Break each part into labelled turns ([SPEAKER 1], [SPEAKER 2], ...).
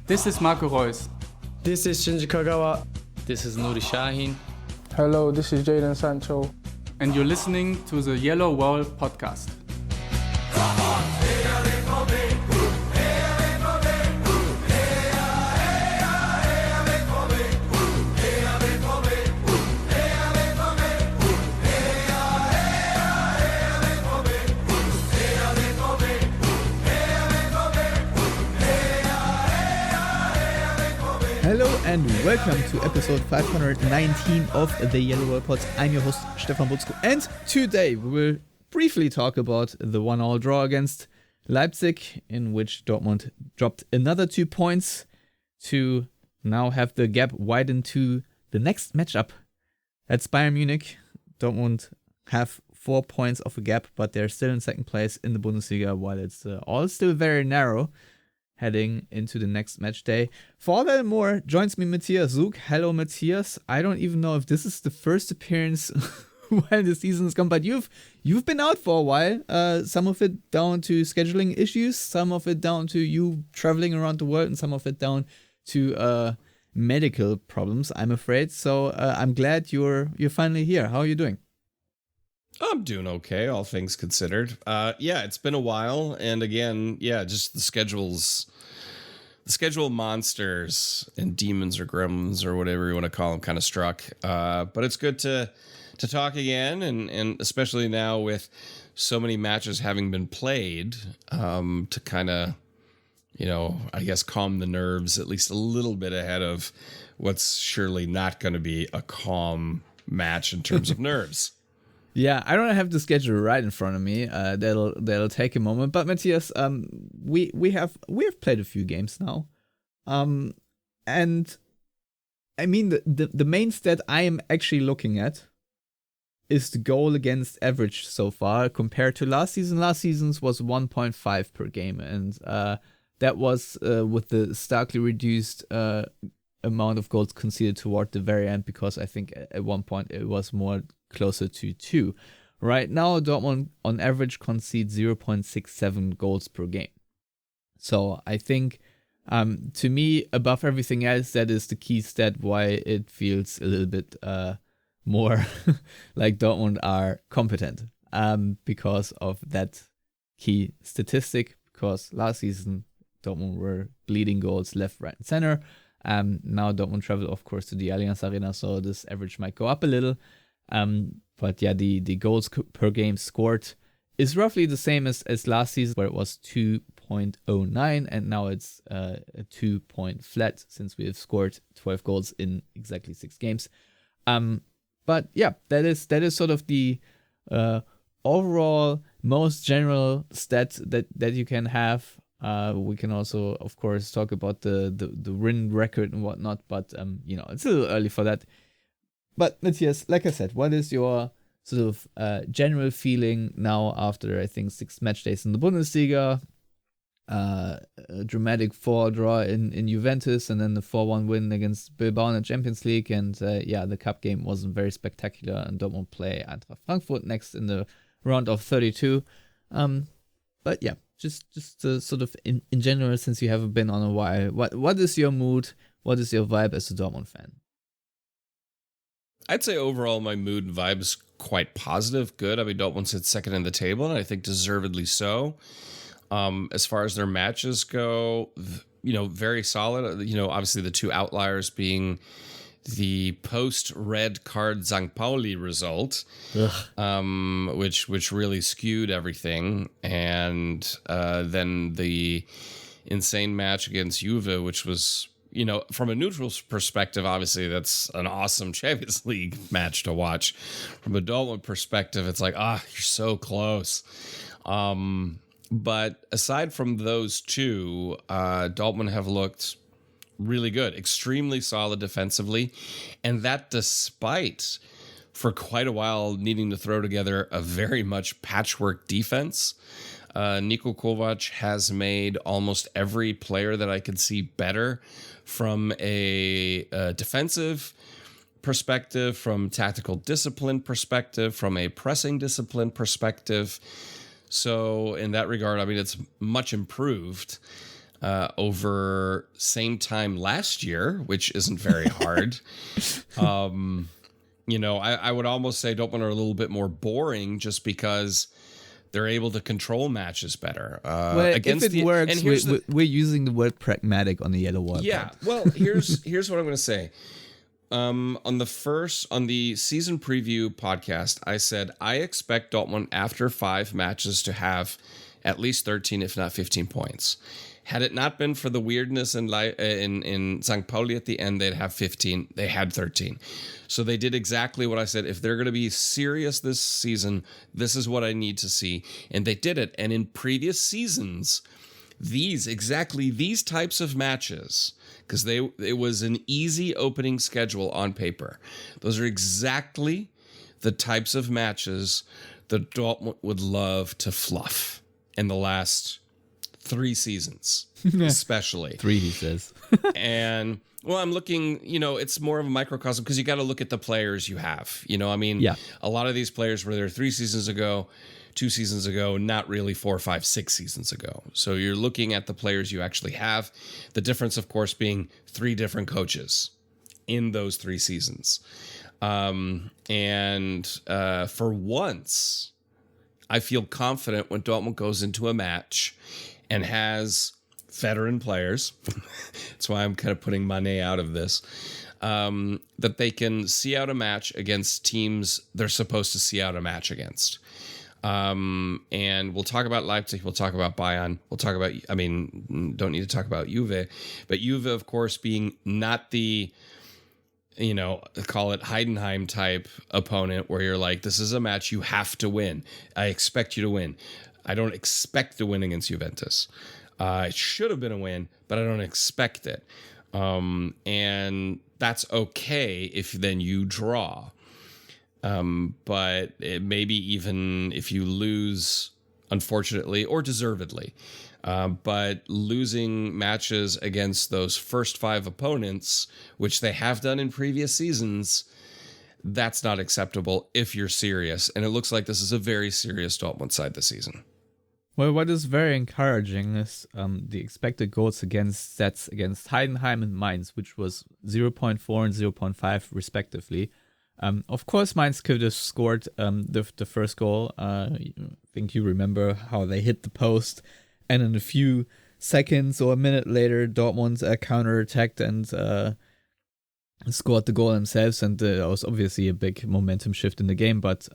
[SPEAKER 1] This is Marco Reus.
[SPEAKER 2] This is Shinji Kagawa.
[SPEAKER 3] This is Nuri Shahin.
[SPEAKER 4] Hello, this is Jadon Sancho.
[SPEAKER 1] And you're listening to the Yellow Wall podcast.
[SPEAKER 5] Hello and welcome to episode 519 of the Yellow Wall Pod. I'm your host Stefan Butzko, and today we will briefly talk about the 1-1 draw against Leipzig, in which Dortmund dropped another 2 points to now have the gap widen to the next matchup. That's Bayern Munich. Dortmund have 4 points of a gap, but they're still in second place in the Bundesliga, while it's all still very narrow heading into the next match day. For all that and more, joins me Matthias Zug. Hello, Matthias. I don't even know if this is the first appearance while the season has come, but you've been out for a while. Some of it down to scheduling issues, some of it down to you traveling around the world, and some of it down to medical problems, I'm afraid. So I'm glad you're finally here. How are you doing?
[SPEAKER 6] I'm doing okay, all things considered. It's been a while, and again, just the schedule monsters and demons or gremlins or whatever you want to call them kind of struck. But it's good to talk again, and especially now with so many matches having been played, to kind of, I guess calm the nerves at least a little bit ahead of what's surely not going to be a calm match in terms of nerves.
[SPEAKER 5] Yeah, I don't have the schedule right in front of me. That'll take a moment. But Matthias, we have played a few games now, and I mean the main stat I am actually looking at is the goal against average so far compared to last season. Last season's was 1.5 per game, and that was with the starkly reduced amount of goals conceded toward the very end, because I think at one point it was more closer to 2. Right now, Dortmund on average concedes 0.67 goals per game. So I think, to me, above everything else, that is the key stat why it feels a little bit more like Dortmund are competent, because of that key statistic. Because last season, Dortmund were bleeding goals left, right, and center. Now Dortmund travel, of course, to the Allianz Arena, so this average might go up a little. But yeah, the goals per game scored is roughly the same as last season, where it was 2.09, and now it's a 2 point flat, since we have scored 12 goals in exactly 6 games. But yeah, that is sort of the overall most general stat that you can have. We can also, of course, talk about the win record and whatnot, but it's a little early for that. But Matthias, like I said, what is your sort of general feeling now after, I think, 6 match days in the Bundesliga, a dramatic 4 draw in Juventus, and then the 4-1 win against Bilbao in the Champions League, and the cup game wasn't very spectacular, and Dortmund play Eintracht Frankfurt next in the round of 32. But yeah, just sort of in general, since you haven't been on a while, what is your mood? What is your vibe as a Dortmund fan?
[SPEAKER 6] I'd say overall my mood and vibe is quite positive, good. I mean, Dortmund sits second in the table, and I think deservedly so. As far as their matches go, very solid. Obviously the 2 outliers being the post-red card St. Pauli result, which really skewed everything, and then the insane match against Juve, which was, from a neutral perspective, obviously that's an awesome Champions League match to watch. From a Dortmund perspective, it's like, you're so close. But aside from those 2, Dortmund have looked really good, extremely solid defensively, and that despite, for quite a while, needing to throw together a very much patchwork defense. Niko Kovac has made almost every player that I could see better from a defensive perspective, from tactical discipline perspective, from a pressing discipline perspective. So in that regard, I mean, it's much improved. over same time last year, which isn't very hard. I would almost say Dortmund are a little bit more boring just because they're able to control matches better.
[SPEAKER 5] If it works, we're using the word pragmatic on the yellow wall.
[SPEAKER 6] Yeah, well, here's what I'm going to say. On the season preview podcast, I said I expect Dortmund after 5 matches to have at least 13, if not 15 points. Had it not been for the weirdness in St. Pauli at the end, they'd have 15. They had 13. So they did exactly what I said. If they're going to be serious this season, this is what I need to see. And they did it. And in previous seasons, these types of matches, because it was an easy opening schedule on paper. Those are exactly the types of matches that Dortmund would love to fluff in the last 3 seasons, especially.
[SPEAKER 5] 3, he says.
[SPEAKER 6] And, well, I'm looking, it's more of a microcosm because you got to look at the players you have. A lot of these players were there 3 seasons ago, 2 seasons ago, not really 4, 5, 6 seasons ago. So you're looking at the players you actually have. The difference, of course, being 3 different coaches in those 3 seasons. For once, I feel confident when Dortmund goes into a match and has veteran players. That's why I'm kind of putting Mane out of this. That they can see out a match against teams they're supposed to see out a match against. And we'll talk about Leipzig. We'll talk about Bayern. Don't need to talk about Juve. But Juve, of course, being not the, call it Heidenheim type opponent where you're like, this is a match you have to win. I expect you to win. I don't expect to win against Juventus. It should have been a win, but I don't expect it. And that's okay if then you draw. But maybe even if you lose, unfortunately, or deservedly. But losing matches against those first 5 opponents, which they have done in previous seasons, that's not acceptable if you're serious. And it looks like this is a very serious Dortmund side this season.
[SPEAKER 5] Well, what is very encouraging is the expected goals against sets against Heidenheim and Mainz, which was 0.4 and 0.5 respectively. Of course, Mainz could have scored the first goal. I think you remember how they hit the post, and in a few seconds or a minute later, Dortmund counterattacked and scored the goal themselves, and that was obviously a big momentum shift in the game. But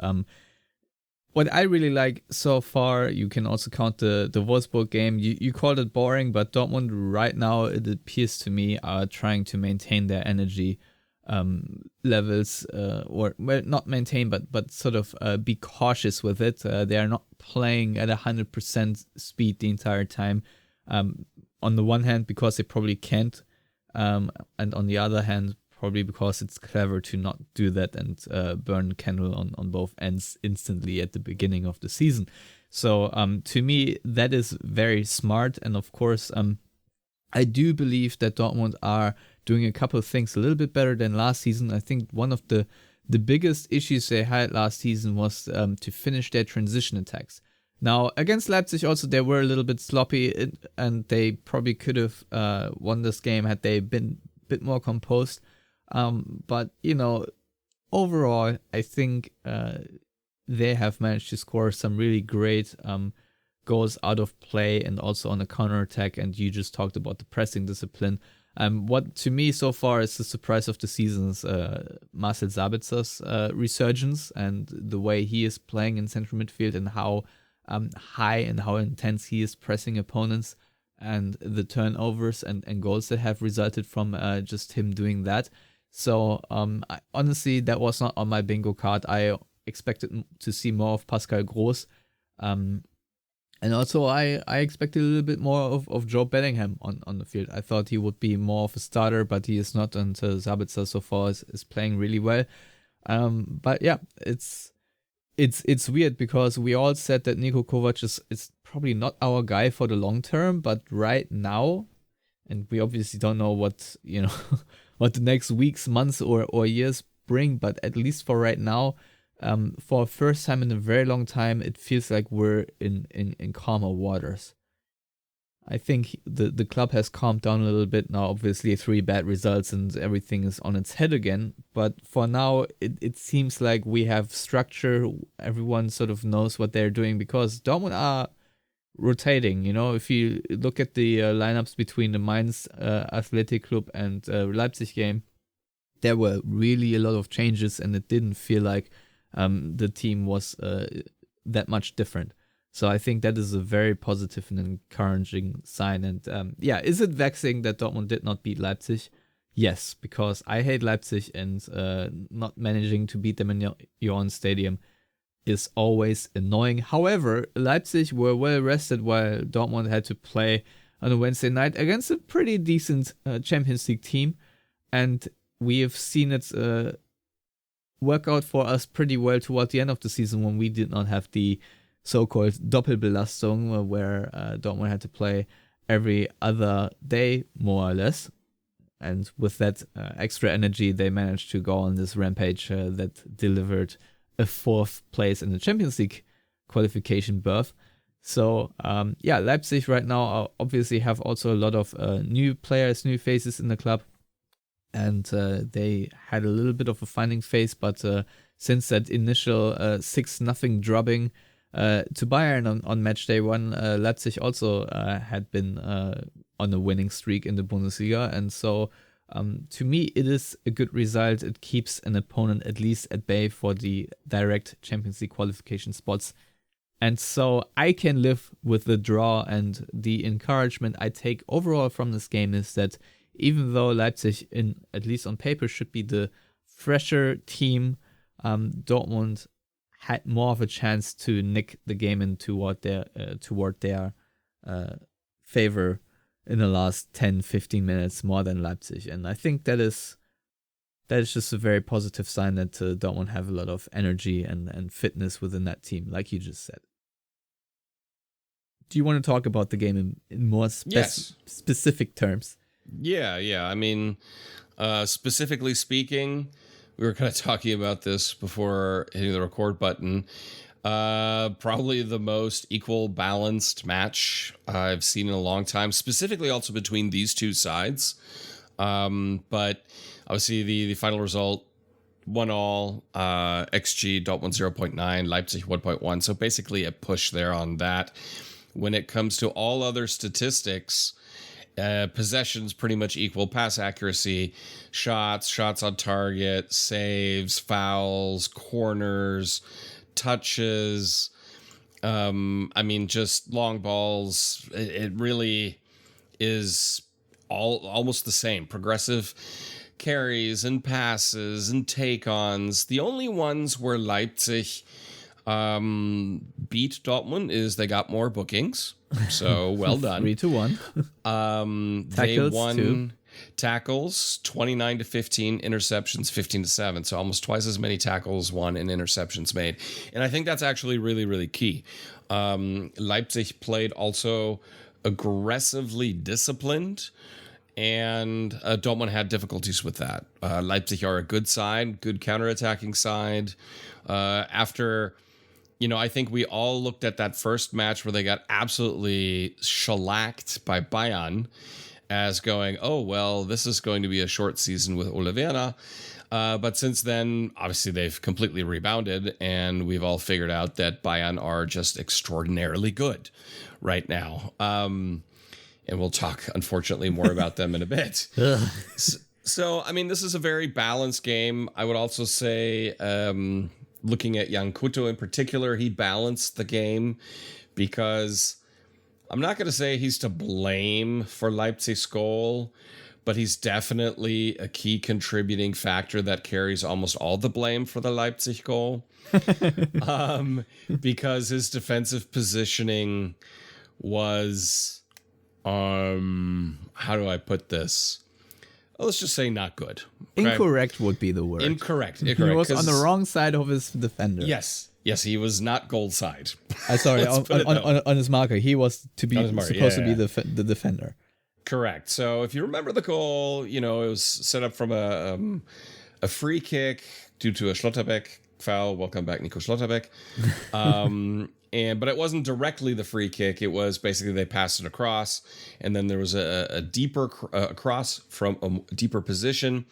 [SPEAKER 5] what I really like so far, you can also count the Wolfsburg game. You called it boring, but Dortmund right now, it appears to me, are trying to maintain their energy levels, or well, not maintain, but sort of be cautious with it. They are not playing at 100% speed the entire time. On the one hand, because they probably can't, and on the other hand, probably because it's clever to not do that and burn candle on both ends instantly at the beginning of the season. So to me, that is very smart. And of course, I do believe that Dortmund are doing a couple of things a little bit better than last season. I think one of the biggest issues they had last season was to finish their transition attacks. Now, against Leipzig also, they were a little bit sloppy, and they probably could have won this game had they been a bit more composed. But, overall, I think they have managed to score some really great goals out of play and also on a counterattack. And you just talked about the pressing discipline. What to me so far is the surprise of the season is Marcel Sabitzer's resurgence and the way he is playing in central midfield and how high and how intense he is pressing opponents, and the turnovers and goals that have resulted from just him doing that. So honestly, that was not on my bingo card. I expected to see more of Pascal Groß. And also I expected a little bit more of Joe Bellingham on the field. I thought he would be more of a starter, but he is not, and Sabitzer so far is playing really well. But yeah, it's weird because we all said that Niko Kovac is probably not our guy for the long term, but right now, and we obviously don't know what what the next weeks, months, or years bring, but at least for right now, for a first time in a very long time, it feels like we're in calmer waters. I think the club has calmed down a little bit now. Obviously, 3 bad results and everything is on its head again. But for now, it seems like we have structure. Everyone sort of knows what they're doing because Dortmund are rotating. If you look at the lineups between the Mainz Athletic Club and Leipzig game, there were really a lot of changes, and it didn't feel like the team was that much different. So I think that is a very positive and encouraging sign. And is it vexing that Dortmund did not beat Leipzig? Yes, because I hate Leipzig, and not managing to beat them in your own stadium is always annoying. However, Leipzig were well rested while Dortmund had to play on a Wednesday night against a pretty decent Champions League team. And we have seen it work out for us pretty well toward the end of the season when we did not have the so-called Doppelbelastung, where Dortmund had to play every other day, more or less. And with that extra energy, they managed to go on this rampage that delivered a 4th place in the Champions League qualification berth. So, Leipzig right now obviously have also a lot of new players, new faces in the club. And they had a little bit of a finding phase, but since that initial 6-0 drubbing to Bayern on match day 1, Leipzig also had been on a winning streak in the Bundesliga. And so to me, it is a good result. It keeps an opponent at least at bay for the direct Champions League qualification spots. And so I can live with the draw, and the encouragement I take overall from this game is that even though Leipzig, at least on paper, should be the fresher team, Dortmund had more of a chance to nick the game in toward their favor in the last 10-15 minutes more than Leipzig. And I think that is just a very positive sign that Dortmund have a lot of energy and fitness within that team, like you just said. Do you want to talk about the game in more specific terms?
[SPEAKER 6] Yeah. I mean, specifically speaking, we were kind of talking about this before hitting the record button. Probably the most equal, balanced match I've seen in a long time, specifically also between these two sides. But obviously the final result, 1-1, XG, Dortmund 0.9, Leipzig 1.1. So basically a push there on that. When it comes to all other statistics, possessions pretty much equal, pass accuracy, shots on target, saves, fouls, corners, touches. Just long balls. It really is almost the same. Progressive carries and passes and take-ons. The only ones where Leipzig beat Dortmund is they got more bookings. So well done.
[SPEAKER 5] 3-1.
[SPEAKER 6] They won tackles 29-15, interceptions 15-7. So almost twice as many tackles won and interceptions made. And I think that's actually really, really key. Leipzig played also aggressively disciplined, and Dortmund had difficulties with that. Leipzig are a good side, good counterattacking side. I think we all looked at that first match where they got absolutely shellacked by Bayern as going, oh, well, this is going to be a short season with Ole Werner. But since then, obviously, they've completely rebounded, and we've all figured out that Bayern are just extraordinarily good right now. And we'll talk, unfortunately, more about them in a bit. So, this is a very balanced game. I would also say, looking at Jan Couto in particular, he balanced the game because I'm not going to say he's to blame for Leipzig's goal, but he's definitely a key contributing factor that carries almost all the blame for the Leipzig goal. Because his defensive positioning was, how do I put this? Let's just say not good. Okay?
[SPEAKER 5] Incorrect would be the word.
[SPEAKER 6] Incorrect.
[SPEAKER 5] He was on the wrong side of his defender.
[SPEAKER 6] Yes, he was not goal side.
[SPEAKER 5] Sorry, on his marker, he was to be supposed to be the defender.
[SPEAKER 6] Correct. So if you remember the goal, it was set up from a free kick due to a Schlotterbeck foul. Welcome back, Nico Schlotterbeck. But it wasn't directly the free kick. It was basically they passed it across, and then there was a deeper cross from a deeper position.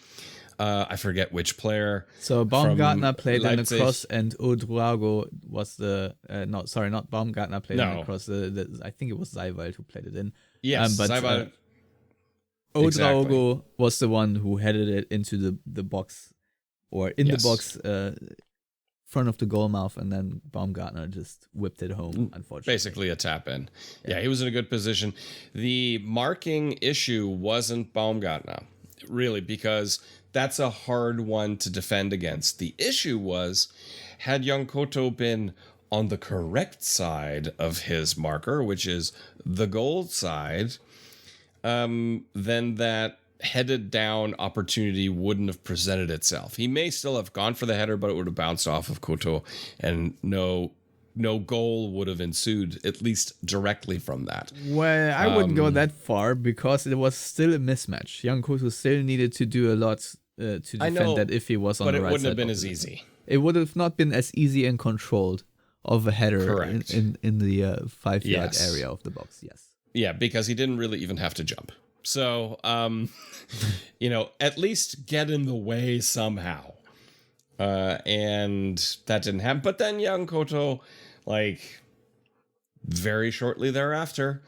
[SPEAKER 6] I forget which player.
[SPEAKER 5] So Baumgartner played on the
[SPEAKER 6] Leipzig.
[SPEAKER 5] cross, and Ouedraogo was the not Baumgartner played on the cross. I think it was Seiwald who played it in.
[SPEAKER 6] Yes,
[SPEAKER 5] but
[SPEAKER 6] Seiwald.
[SPEAKER 5] Ouedraogo was the one who headed it into the box, or in the box, front of the goal mouth, and then Baumgartner just whipped it home, unfortunately.
[SPEAKER 6] Basically a tap in. Yeah, he was in a good position. The marking issue wasn't Baumgartner, really, because that's a hard one to defend against. The issue was, had Young Koto been on the correct side of his marker, which is the goal side, then that headed down opportunity wouldn't have presented itself. He may still have gone for the header, but it would have bounced off of Koto, and no goal would have ensued, at least directly from that.
[SPEAKER 5] Well, I wouldn't go that far, because it was still a mismatch. Young Koto still needed to do a lot to defend that if he was on the right side.
[SPEAKER 6] But it wouldn't have been as easy.
[SPEAKER 5] It would have not been as easy and controlled of a header in the 5-yard area of the box. Yes.
[SPEAKER 6] Yeah, because he didn't really even have to jump. So, at least get in the way somehow. And that didn't happen. But then young Koto, very shortly thereafter,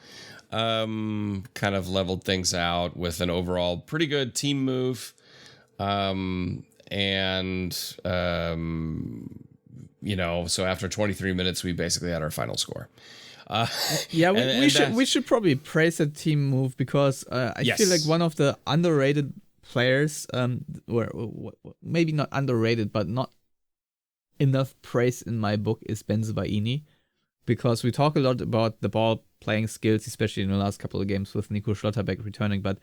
[SPEAKER 6] kind of leveled things out with an overall pretty good team move. So after 23 minutes, we basically had our final score.
[SPEAKER 5] We should probably praise the team move, because I feel like one of the underrated players, or maybe not underrated, but not enough praise in my book, is Bensebaini, because we talk a lot about the ball playing skills, especially in the last couple of games with Nico Schlotterbeck returning, but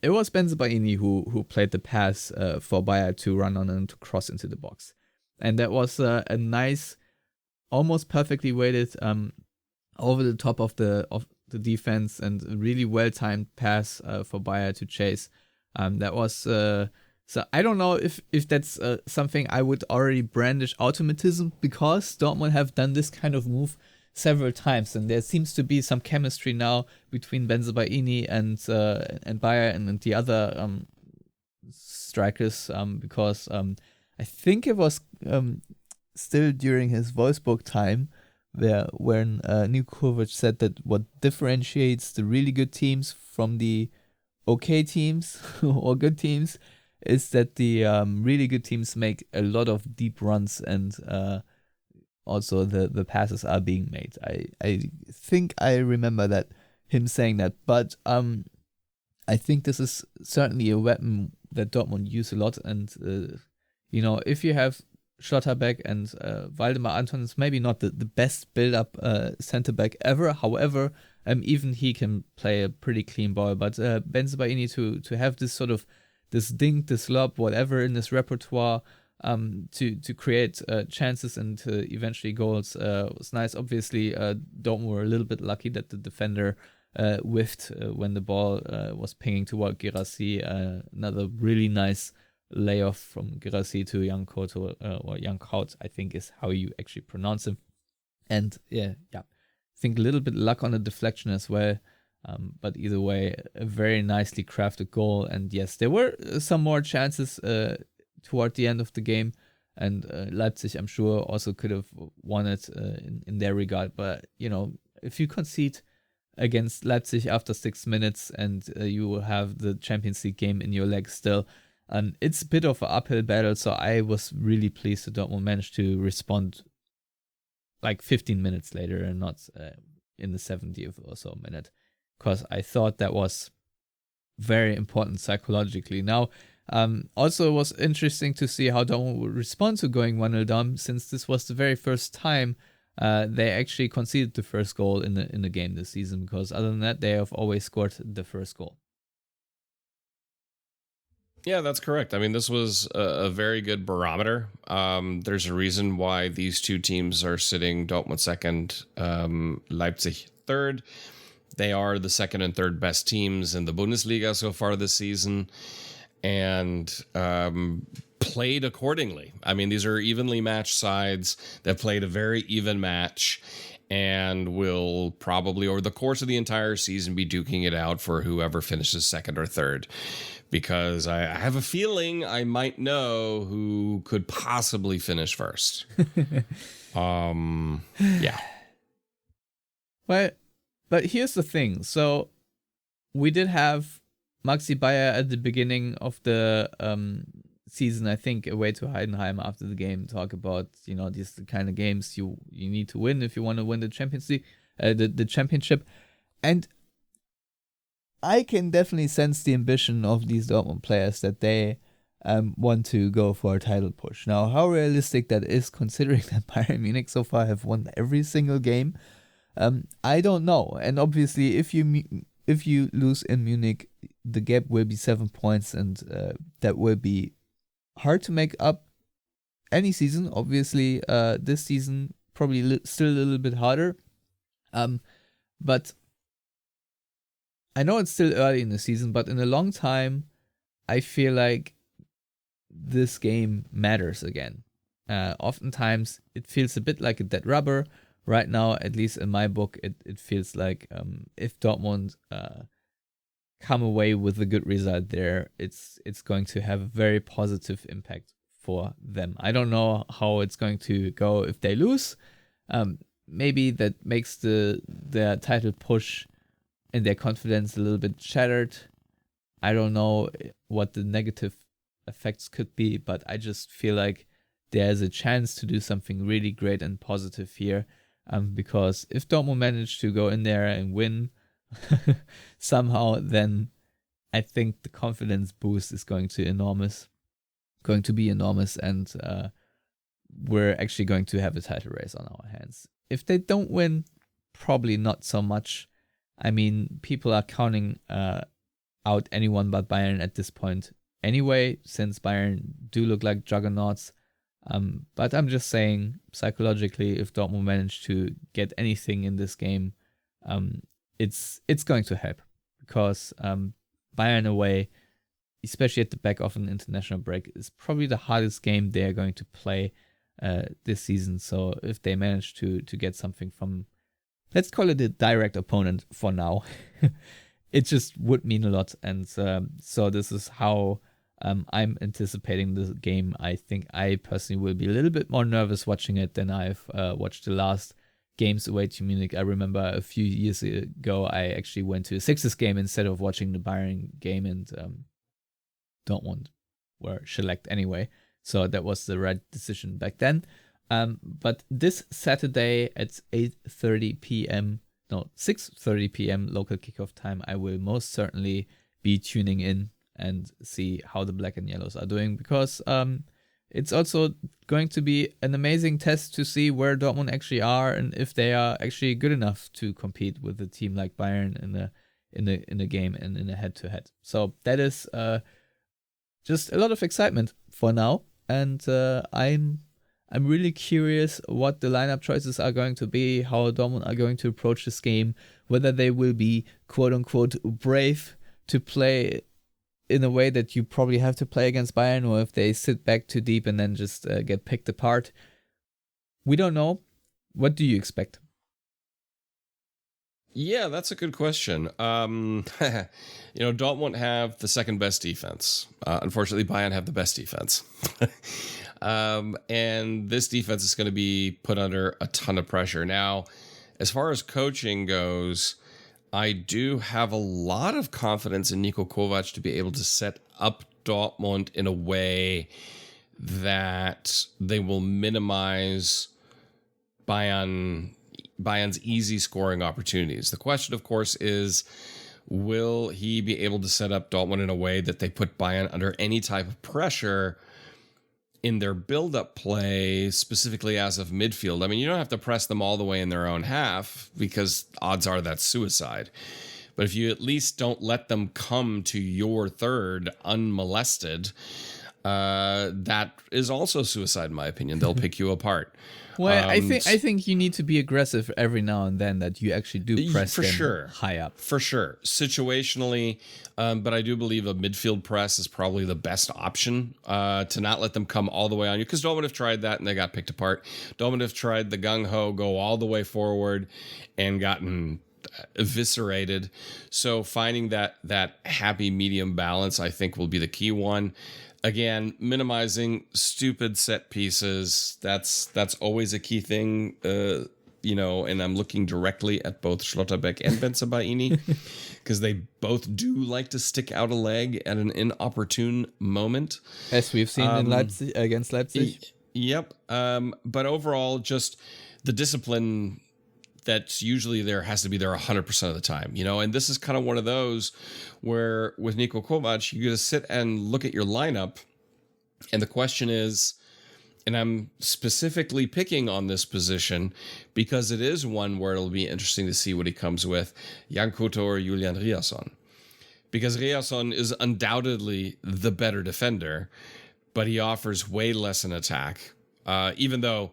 [SPEAKER 5] it was Bensebaini who played the pass for Bayern to run on and to cross into the box, and that was a nice, almost perfectly weighted over the top of the defense, and a really well timed pass for Bayern to chase. That was so I don't know if that's something I would already brandish automatism, because Dortmund have done this kind of move several times, and there seems to be some chemistry now between Bensebaini and Bayern and the other strikers, because I think it was still during his Wolfsburg time when Niko Kovac said that what differentiates the really good teams from the okay teams or good teams is that the really good teams make a lot of deep runs, and also the passes are being made. I think I remember that him saying that, but I think this is certainly a weapon that Dortmund use a lot, and if you have Schlotterbeck and Waldemar Anton is maybe not the best build-up centre-back ever. However, even he can play a pretty clean ball. But Bensebaini to have this sort of this dink, this lob, whatever in his repertoire to create chances and eventually goals was nice. Obviously, Dortmund were a little bit lucky that the defender whiffed when the ball was pinging toward Guirassy. Another really nice layoff from Guirassy to Young Koto, or Young Kaut, I think is how you actually pronounce him. And I think a little bit luck on the deflection as well. But either way, a very nicely crafted goal. And yes, there were some more chances toward the end of the game. And Leipzig, I'm sure, also could have won it in their regard. But, if you concede against Leipzig after 6 minutes and you will have the Champions League game in your legs still, it's a bit of an uphill battle. So I was really pleased that Dortmund managed to respond 15 minutes later and not in the 70th or so minute, because I thought that was very important psychologically. Now, also it was interesting to see how Dortmund would respond to going 1-0 down, since this was the very first time they actually conceded the first goal in the game this season, because other than that, they have always scored the first goal.
[SPEAKER 6] Yeah, that's correct. I mean, this was a very good barometer. There's a reason why these two teams are sitting Dortmund second, Leipzig third. They are the second and third best teams in the Bundesliga so far this season. And played accordingly. I mean, these are evenly matched sides that played a very even match and will probably over the course of the entire season be duking it out for whoever finishes second or third, because I have a feeling I might know who could possibly finish first. Yeah.
[SPEAKER 5] Well, but here's the thing. So we did have Maxi Bayer at the beginning of the season, I think, away to Heidenheim after the game, talk about, these the kind of games you need to win if you want to win the Champions League, the championship. And I can definitely sense the ambition of these Dortmund players that they want to go for a title push. Now, how realistic that is, considering that Bayern Munich so far have won every single game, I don't know. And obviously, if you lose in Munich, the gap will be 7 points, and that will be hard to make up any season. Obviously, this season probably still a little bit harder. But I know it's still early in the season, but in a long time, I feel like this game matters again. Oftentimes, it feels a bit like a dead rubber. Right now, at least in my book, it feels like if Dortmund come away with a good result there, it's going to have a very positive impact for them. I don't know how it's going to go if they lose. Maybe that makes their title push and their confidence a little bit shattered. I don't know what the negative effects could be, but I just feel like there's a chance to do something really great and positive here. Because if Dortmund manage to go in there and win somehow, then I think the confidence boost is going to be enormous, and we're actually going to have a title race on our hands. If they don't win, probably not so much. I mean, people are counting out anyone but Bayern at this point anyway, since Bayern do look like juggernauts. But I'm just saying, psychologically, if Dortmund manage to get anything in this game, it's going to help, because Bayern away, especially at the back of an international break, is probably the hardest game they're going to play this season. So if they manage to get something from, let's call it a direct opponent for now, it just would mean a lot. And so this is how I'm anticipating the game. I think I personally will be a little bit more nervous watching it than I've watched the last games away to Munich. I remember a few years ago, I actually went to a Sixers game instead of watching the Bayern game, and Dortmund were shellacked anyway. So that was the right decision back then. But this Saturday at 6:30 p.m. local kickoff time, I will most certainly be tuning in and see how the black and yellows are doing, because it's also going to be an amazing test to see where Dortmund actually are and if they are actually good enough to compete with a team like Bayern in a game and in a head-to-head. So that is just a lot of excitement for now, and I'm really curious what the lineup choices are going to be, how Dortmund are going to approach this game, whether they will be quote-unquote brave to play in a way that you probably have to play against Bayern, or if they sit back too deep and then just get picked apart. We don't know. What do you expect?
[SPEAKER 6] Yeah, that's a good question. Dortmund have the second best defense. Unfortunately, Bayern have the best defense. And this defense is going to be put under a ton of pressure. Now, as far as coaching goes, I do have a lot of confidence in Niko Kovac to be able to set up Dortmund in a way that they will minimize Bayern's easy scoring opportunities. The question, of course, is will he be able to set up Dortmund in a way that they put Bayern under any type of pressure in their build-up play, specifically as of midfield? I mean, you don't have to press them all the way in their own half, because odds are that's suicide. But if you at least don't let them come to your third unmolested, that is also suicide in my opinion. They'll pick you apart.
[SPEAKER 5] Well, I think you need to be aggressive every now and then, that you actually do press
[SPEAKER 6] for
[SPEAKER 5] them
[SPEAKER 6] sure,
[SPEAKER 5] high up.
[SPEAKER 6] for sure, situationally. But I do believe a midfield press is probably the best option to not let them come all the way on you, because Dortmund have tried that and they got picked apart. Dortmund have tried the gung ho, go all the way forward, and gotten eviscerated. So finding that happy medium balance, I think, will be the key one. Again, minimizing stupid set pieces. That's always a key thing, and I'm looking directly at both Schlotterbeck and Bensebaini because they both do like to stick out a leg at an inopportune moment.
[SPEAKER 5] As we've seen in Leipzig, against Leipzig.
[SPEAKER 6] Yep. But overall, just the discipline that's usually there has to be there 100% of the time, and this is kind of one of those where with Niko Kovac, you got to sit and look at your lineup. And the question is, and I'm specifically picking on this position because it is one where it'll be interesting to see what he comes with, Jan Couto or Julian Riasson. Because Riasson is undoubtedly the better defender, but he offers way less in attack, even though,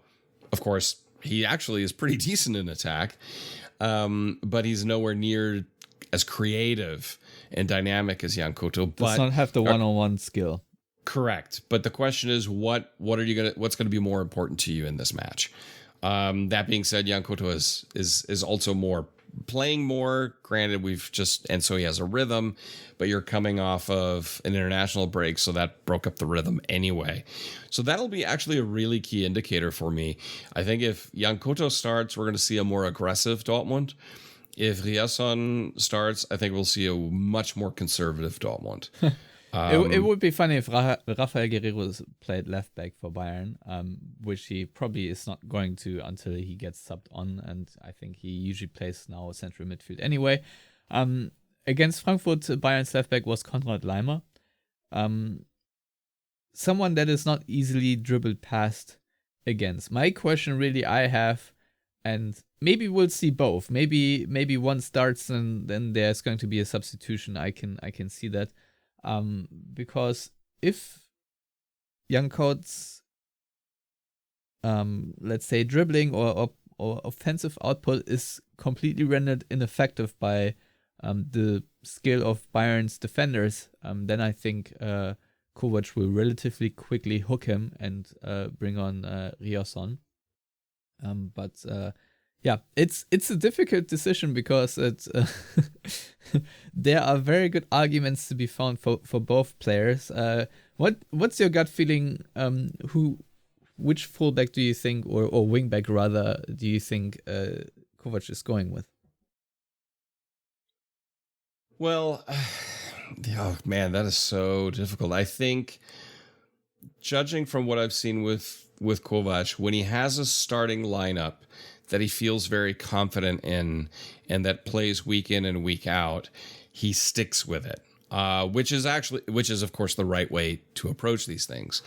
[SPEAKER 6] of course, he actually is pretty decent in attack, but he's nowhere near as creative and dynamic as Jan Couto.
[SPEAKER 5] Does not have the one-on-one skill.
[SPEAKER 6] Correct. But the question is, what's going to be more important to you in this match? That being said, Jan Couto is also playing more. Granted, so he has a rhythm, but you're coming off of an international break, so that broke up the rhythm anyway. So that'll be actually a really key indicator for me. I think if Jan Couto starts, we're going to see a more aggressive Dortmund. If Riasson starts, I think we'll see a much more conservative Dortmund.
[SPEAKER 5] It would be funny if Rafael Guerreiro played left back for Bayern, which he probably is not going to until he gets subbed on, and I think he usually plays now central midfield anyway. Against Frankfurt, Bayern's left back was Konrad Leimer, someone that is not easily dribbled past against. My question really I have, and maybe we'll see both. Maybe one starts and then there's going to be a substitution. I can see that. Because if Jan Couto's, let's say, dribbling or offensive output is completely rendered ineffective by the skill of Bayern's defenders, then I think Kovac will relatively quickly hook him and bring on Riasson. Yeah, it's a difficult decision because there are very good arguments to be found for both players. What's your gut feeling? Which fullback do you think, or wingback rather, do you think Kovac is going with?
[SPEAKER 6] Well, oh man, that is so difficult. I think, judging from what I've seen with Kovac, when he has a starting lineup that he feels very confident in and that plays week in and week out, he sticks with it, which is of course the right way to approach these things.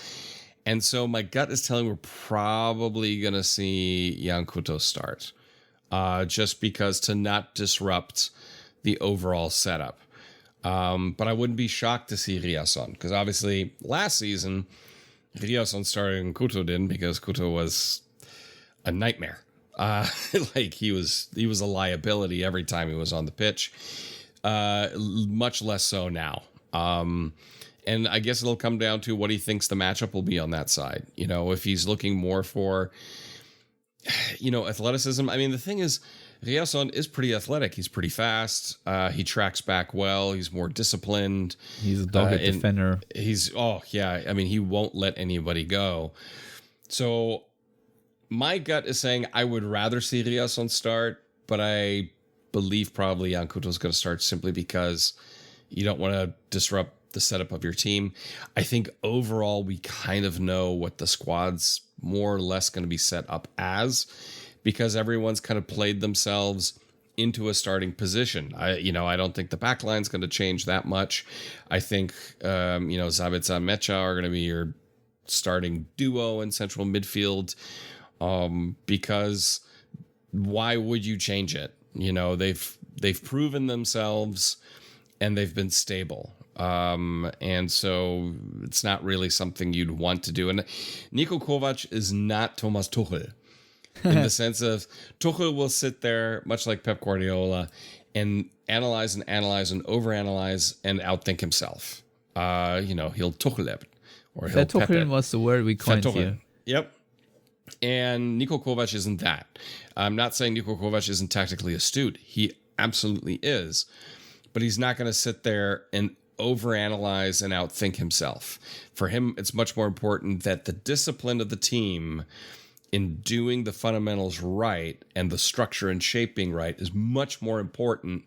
[SPEAKER 6] And so my gut is telling me we're probably going to see Jan Couto start, just because to not disrupt the overall setup. But I wouldn't be shocked to see Riasson, because obviously last season Riasson started and Couto didn't, because Couto was a nightmare. Like he was a liability every time he was on the pitch. Much less so now. And I guess it'll come down to what he thinks the matchup will be on that side. If he's looking more for, athleticism. I mean, the thing is, Riasson is pretty athletic. He's pretty fast. He tracks back well. He's more disciplined.
[SPEAKER 5] He's a dogged defender.
[SPEAKER 6] I mean, he won't let anybody go. So my gut is saying I would rather see Riasson start, but I believe probably Jan Couto is going to start simply because you don't want to disrupt the setup of your team. I think overall we kind of know what the squad's more or less going to be set up as, because everyone's kind of played themselves into a starting position. I don't think the back line's going to change that much. I think, Sabitzer and Mecha are going to be your starting duo in central midfield. Because why would you change it? They've proven themselves and they've been stable. And so it's not really something you'd want to do. And Niko Kovac is not Thomas Tuchel in the sense of Tuchel will sit there, much like Pep Guardiola, and analyze and overanalyze and outthink himself. He'll Tuchel or he'll
[SPEAKER 5] Tuchel was the word we coined here.
[SPEAKER 6] Yep. And Niko Kovac isn't that. I'm not saying Niko Kovac isn't tactically astute. He absolutely is. But he's not going to sit there and overanalyze and outthink himself. For him, it's much more important that the discipline of the team in doing the fundamentals right and the structure and shaping right is much more important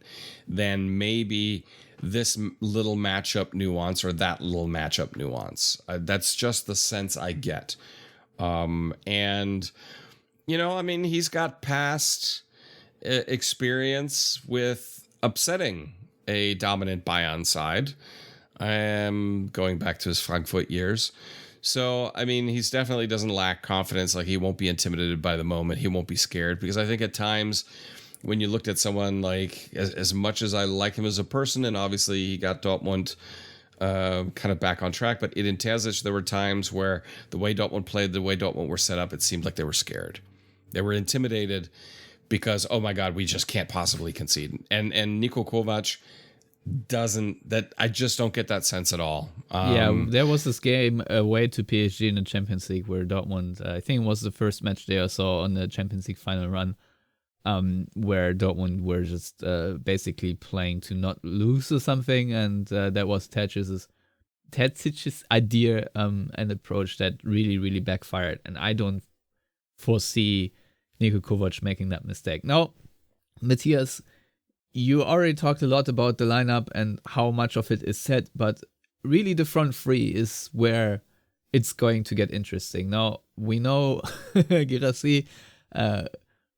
[SPEAKER 6] than maybe this little matchup nuance or that little matchup nuance. That's just the sense I get. He's got past experience with upsetting a dominant Bayern side. I am going back to his Frankfurt years. So, he's definitely doesn't lack confidence. Like, he won't be intimidated by the moment. He won't be scared, because I think at times when you looked at someone like, as much as I like him as a person, and obviously he got Dortmund kind of back on track, but in Terzic, there were times where the way Dortmund played, the way Dortmund were set up, it seemed like they were scared. They were intimidated because, oh my God, we just can't possibly concede. And Niko Kovac doesn't, that I just don't get that sense at all.
[SPEAKER 5] There was this game away to PSG in the Champions League where Dortmund, I think it was the first match they saw on the Champions League final run, where Dortmund were just basically playing to not lose or something, and that was Tercic's idea and approach that really, really backfired, and I don't foresee Niko Kovac making that mistake. Now, Matthias, you already talked a lot about the lineup and how much of it is set, but really the front three is where it's going to get interesting. Now, we know Guirassy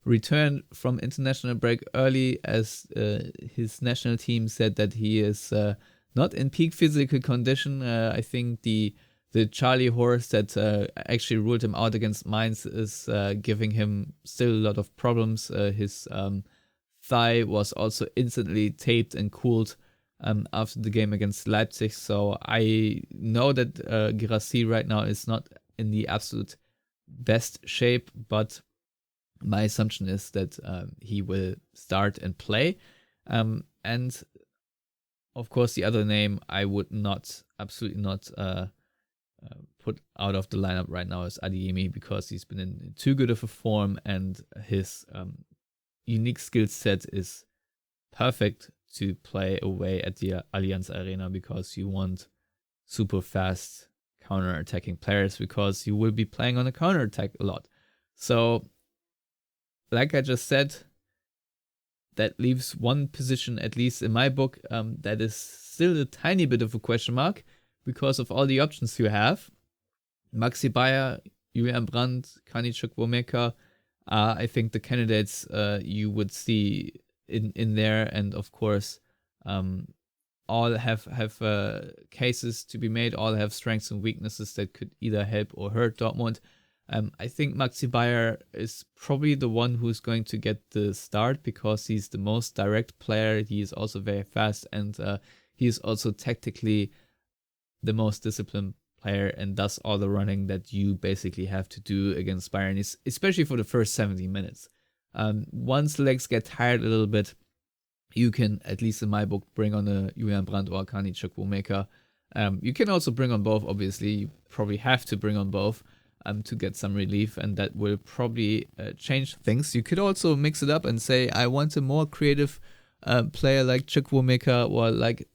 [SPEAKER 5] returned from international break early, as his national team said that he is not in peak physical condition. I think the Charlie horse that actually ruled him out against Mainz is giving him still a lot of problems. His thigh was also instantly taped and cooled after the game against Leipzig. So I know that Guirassy right now is not in the absolute best shape, but my assumption is that he will start and play. And of course, the other name I would absolutely not put out of the lineup right now is Adeyemi, because he's been in too good of a form, and his unique skill set is perfect to play away at the Allianz Arena, because you want super fast counter-attacking players, because you will be playing on a counter-attack a lot. So, like I just said, that leaves one position, at least in my book, that is still a tiny bit of a question mark because of all the options you have. Maxi Bayer, Julian Brandt, Kani Chukwuemeka, I think the candidates you would see in there, and of course, all have cases to be made. All have strengths and weaknesses that could either help or hurt Dortmund. I think Maxi Bayer is probably the one who's going to get the start, because he's the most direct player. He is also very fast, and he is also tactically the most disciplined player, and does all the running that you basically have to do against Bayern, especially for the first 70 minutes. Once the legs get tired a little bit, you can, at least in my book, bring on a Julian Brandt or Kani Chukwuemeka. You can also bring on both, obviously. You probably have to bring on both to get some relief, and that will probably change things. You could also mix it up and say, I want a more creative player like Chukwuemeka or like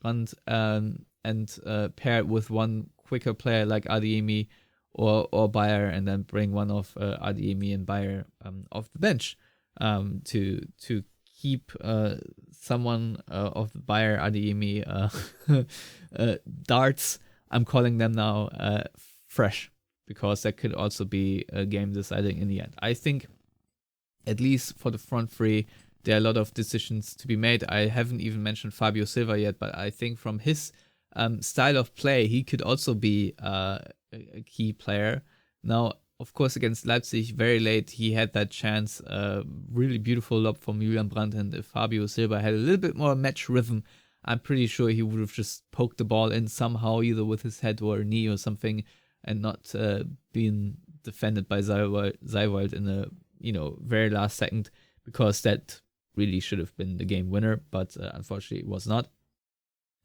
[SPEAKER 5] Brandt, and pair it with one quicker player like Adeyemi or Bayer, and then bring one of Adeyemi and Bayer off the bench to keep someone of the Bayer Adeyemi darts, I'm calling them now, fresh, because that could also be a game deciding in the end. I think, at least for the front three, there are a lot of decisions to be made. I haven't even mentioned Fabio Silva yet, but I think from his style of play, he could also be a key player. Now, of course, against Leipzig, very late, he had that chance, really beautiful lob from Julian Brandt, and if Fabio Silva had a little bit more match rhythm, I'm pretty sure he would have just poked the ball in somehow, either with his head or knee or something, and not been defended by Seiwald in the very last second, because that really should have been the game winner, but unfortunately it was not.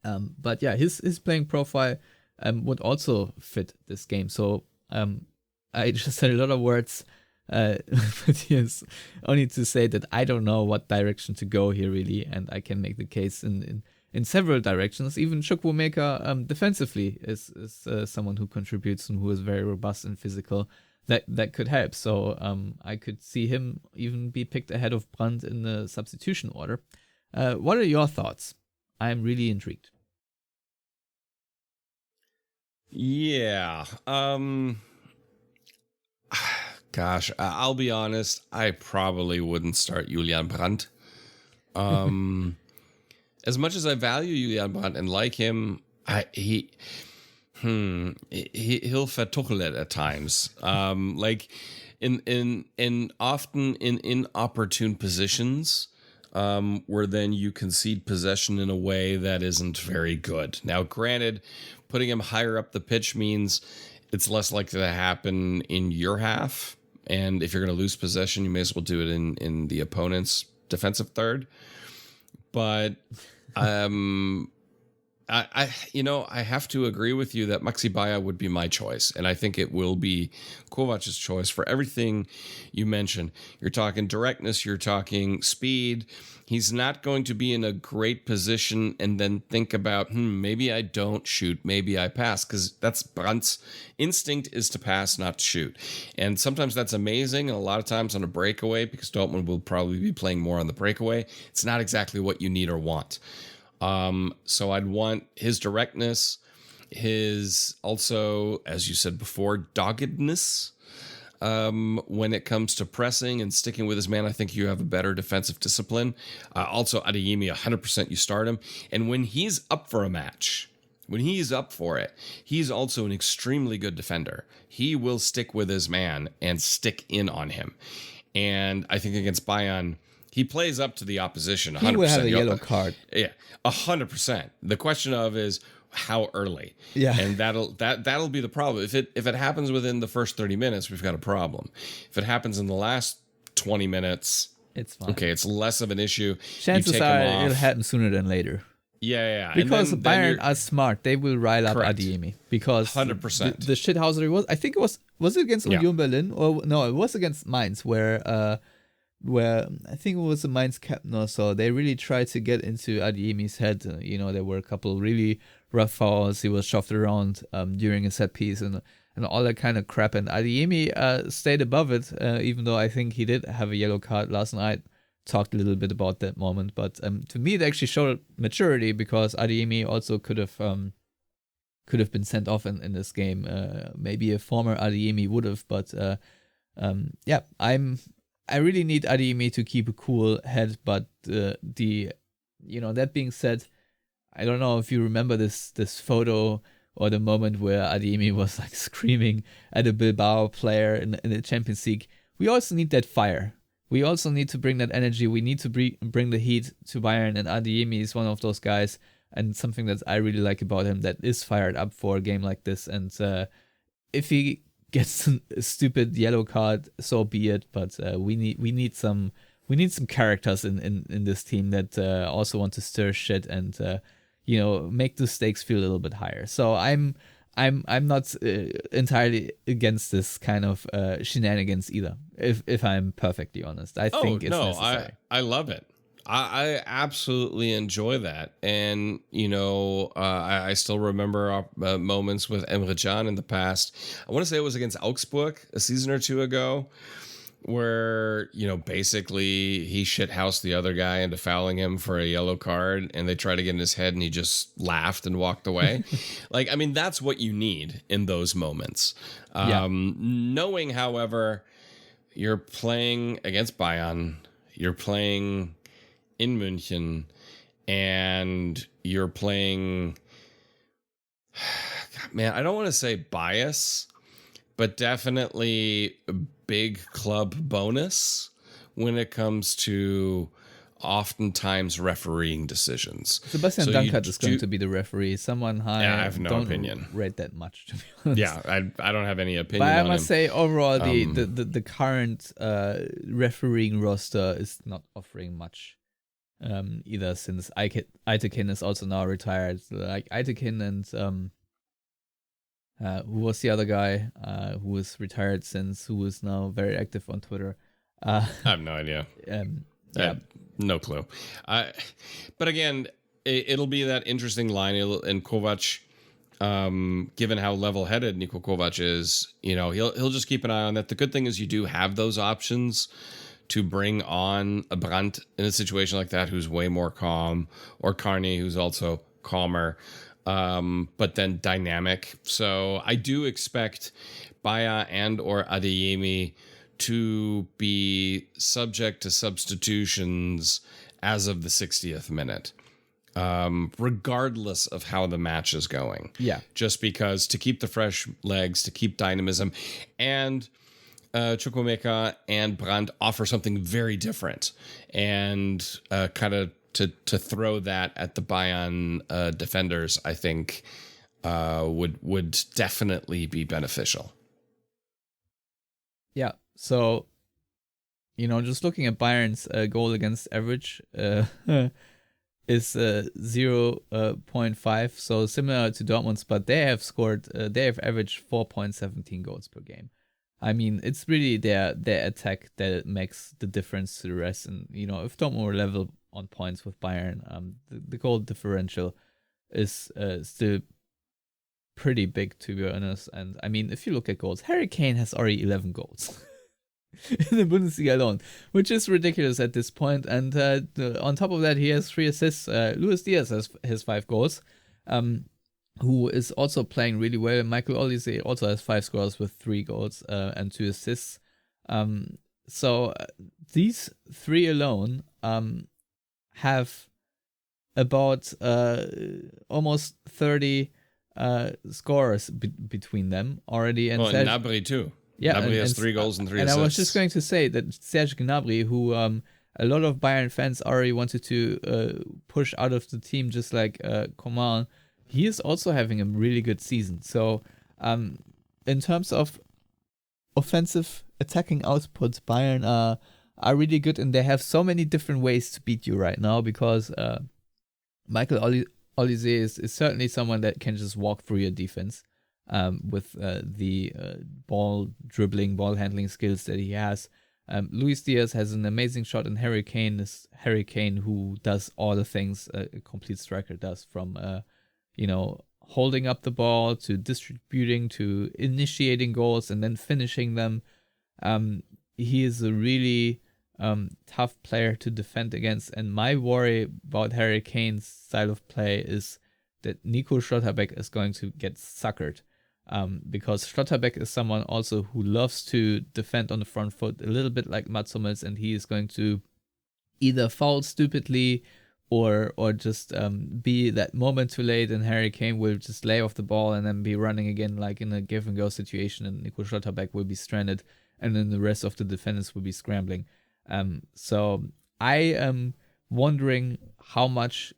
[SPEAKER 5] But yeah, his playing profile would also fit this game. So I just said a lot of words, but yes, only to say that I don't know what direction to go here really, and I can make the case in several directions. Even Chukwuemeka defensively is someone who contributes and who is very robust and physical. That could help. So I could see him even be picked ahead of Brandt in the substitution order. What are your thoughts? I'm really intrigued.
[SPEAKER 6] Yeah. Gosh, I'll be honest. I probably wouldn't start Julian Brandt. As much as I value Julian Brandt and like him, he'll vertuchel it at times. Like in often in inopportune positions, where then you concede possession in a way that isn't very good. Now, granted, putting him higher up the pitch means it's less likely to happen in your half. And if you're going to lose possession, you may as well do it in the opponent's defensive third. But I have to agree with you that Maxi Bayer would be my choice, and I think it will be Kovac's choice for everything you mentioned. You're talking directness, you're talking speed. He's not going to be in a great position and then think about, maybe I don't shoot, maybe I pass, because that's Brandt's instinct is to pass, not to shoot. And sometimes that's amazing, and a lot of times on a breakaway, because Dortmund will probably be playing more on the breakaway, it's not exactly what you need or want. So I'd want his directness, his also, as you said before, doggedness. When it comes to pressing and sticking with his man, I think you have a better defensive discipline. Also, Adeyemi, 100% you start him. And when he's up for a match, when he's up for it, he's also an extremely good defender. He will stick with his man and stick in on him. And I think against Bayern, he plays up to the opposition 100%.
[SPEAKER 5] He will have a yellow card.
[SPEAKER 6] Yeah, 100%. The question is how early.
[SPEAKER 5] Yeah.
[SPEAKER 6] And that'll be the problem. If it happens within the first 30 minutes, we've got a problem. If it happens in the last 20 minutes,
[SPEAKER 5] it's fine.
[SPEAKER 6] Okay, it's less of an issue.
[SPEAKER 5] Chances are it'll happen sooner than later.
[SPEAKER 6] Yeah.
[SPEAKER 5] Because Bayern are smart. They will rile up Adeyemi. Because
[SPEAKER 6] 100%.
[SPEAKER 5] The shithouser he was, I think was it against Union Berlin? Or no, it was against Mainz, where I think it was the Mainz captain or so. They really tried to get into Adeyemi's head. There were a couple really rough fouls. He was shoved around during a set piece and all that kind of crap. And Adeyemi stayed above it, even though I think he did have a yellow card last night. Talked a little bit about that moment, but to me it actually showed maturity, because Adeyemi also could have been sent off in this game. Maybe a former Adeyemi would have, but I really need Adeyemi to keep a cool head, but that being said, I don't know if you remember this photo or the moment where Adeyemi was like screaming at a Bilbao player in the Champions League. We also need that fire. We also need to bring that energy. We need to bring the heat to Bayern, and Adeyemi is one of those guys, and something that I really like about him, that is fired up for a game like this. And if he gets a stupid yellow card, so be it. But we need some characters in this team that also want to stir shit and make the stakes feel a little bit higher. So I'm not entirely against this kind of shenanigans either. If I'm perfectly honest, I think it's necessary.
[SPEAKER 6] I love it. I absolutely enjoy that. And, I still remember our moments with Emre Can in the past. I want to say it was against Augsburg a season or two ago, where, basically he shithoused the other guy into fouling him for a yellow card, and they tried to get in his head and he just laughed and walked away. That's what you need in those moments. Knowing, however, you're playing against Bayern, you're playing in München, and you're playing, man, I don't want to say bias, but definitely a big club bonus when it comes to oftentimes refereeing decisions.
[SPEAKER 5] Sebastian
[SPEAKER 6] So
[SPEAKER 5] Dankert is going
[SPEAKER 6] do-
[SPEAKER 5] to be the referee. Someone I
[SPEAKER 6] Yeah, I have no
[SPEAKER 5] don't
[SPEAKER 6] opinion.
[SPEAKER 5] rate that much, to be honest.
[SPEAKER 6] Yeah, I don't have any opinion
[SPEAKER 5] But I
[SPEAKER 6] on
[SPEAKER 5] must
[SPEAKER 6] him.
[SPEAKER 5] say, overall, the current refereeing roster is not offering much either, since Aitekin is also now retired. Like Aitekin and who was the other guy who was retired since, who is now very active on Twitter.
[SPEAKER 6] I have no idea.
[SPEAKER 5] Yeah,
[SPEAKER 6] No clue. But again, it'll be that interesting line. And Kovac, given how level-headed Niko Kovac is, he'll just keep an eye on that. The good thing is you do have those options to bring on a Brandt in a situation like that, who's way more calm, or Carney, who's also calmer, but then dynamic. So I do expect Baya and or Adeyemi to be subject to substitutions as of the 60th minute, regardless of how the match is going.
[SPEAKER 5] Yeah.
[SPEAKER 6] Just because, to keep the fresh legs, to keep dynamism, and Chukwuemeka and Brandt offer something very different, and kind of to throw that at the Bayern defenders, I think would definitely be beneficial.
[SPEAKER 5] Yeah. So, just looking at Bayern's goal against average is 0.5, so similar to Dortmund's, but they have averaged 4.17 goals per game. I mean, it's really their attack that makes the difference to the rest. And, if Dortmund were level on points with Bayern, the goal differential is still pretty big, to be honest. And, I mean, if you look at goals, Harry Kane has already 11 goals in the Bundesliga alone, which is ridiculous at this point. And on top of that, he has 3 assists. Luis Diaz has 5 goals. Who is also playing really well. Michael Olise also has 5 scores with 3 goals and 2 assists. So these 3 alone have about almost 30 scorers between them already. And
[SPEAKER 6] and Gnabry too.
[SPEAKER 5] Yeah,
[SPEAKER 6] Gnabry has 3 goals and 3 assists.
[SPEAKER 5] And I was just going to say that Serge Gnabry, who a lot of Bayern fans already wanted to push out of the team, just like Coman, he is also having a really good season. So, in terms of offensive attacking output, Bayern are really good, and they have so many different ways to beat you right now, because Michael Olise is certainly someone that can just walk through your defense with the ball dribbling, ball handling skills that he has. Luis Diaz has an amazing shot, and Harry Kane is Harry Kane, who does all the things a complete striker does, from holding up the ball to distributing to initiating goals and then finishing them. He is a really tough player to defend against, and my worry about Harry Kane's style of play is that Nico Schlotterbeck is going to get suckered, because Schlotterbeck is someone also who loves to defend on the front foot, a little bit like Mats Hummels, and he is going to either foul stupidly or just be that moment too late, and Harry Kane will just lay off the ball and then be running again, like in a give and go situation, and Nico Schlotterbeck will be stranded, and then the rest of the defenders will be scrambling. So I am wondering how much